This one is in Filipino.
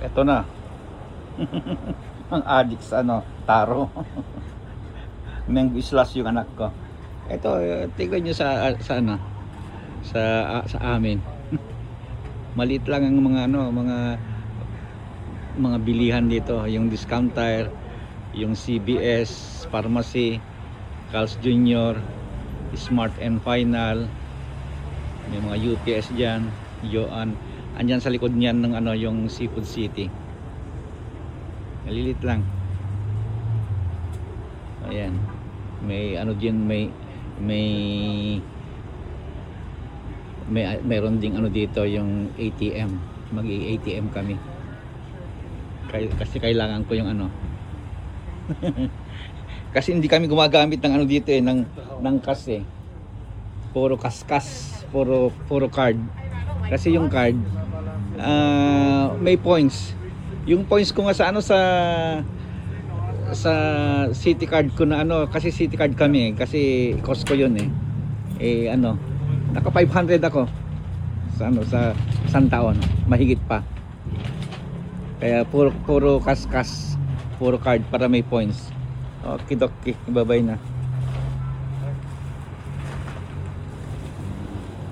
Eto na. Ang addict sa ano, taro. Mango slash yung anak ko. Ito, tingnan nyo sa ano, sa amin. Maliit lang ang mga ano, mga bilihan dito, yung Discount Tire, yung CBS, Pharmacy, Carl's Jr., Smart and Final, may mga UPS diyan, Yoan. Andyan sa likod niyan ng ano, yung Seafood City. Malilit lang. Ayan. May ano diyan, mayroon ding ano dito yung ATM. Mag-ATM kami. Kasi kailangan ko yung ano. Kasi hindi kami gumagamit ng ano dito ng cash eh. Puro kaskas, puro card. Kasi yung card may points. Yung points ko nga sa ano sa City Card ko na ano, kasi City Card kami kasi Costco yun eh. Ano, naka 500 ako sa ano sa isang taon, mahigit pa. Kaya puro kaskas, puro card para may points. Okay, doki, ibabay na.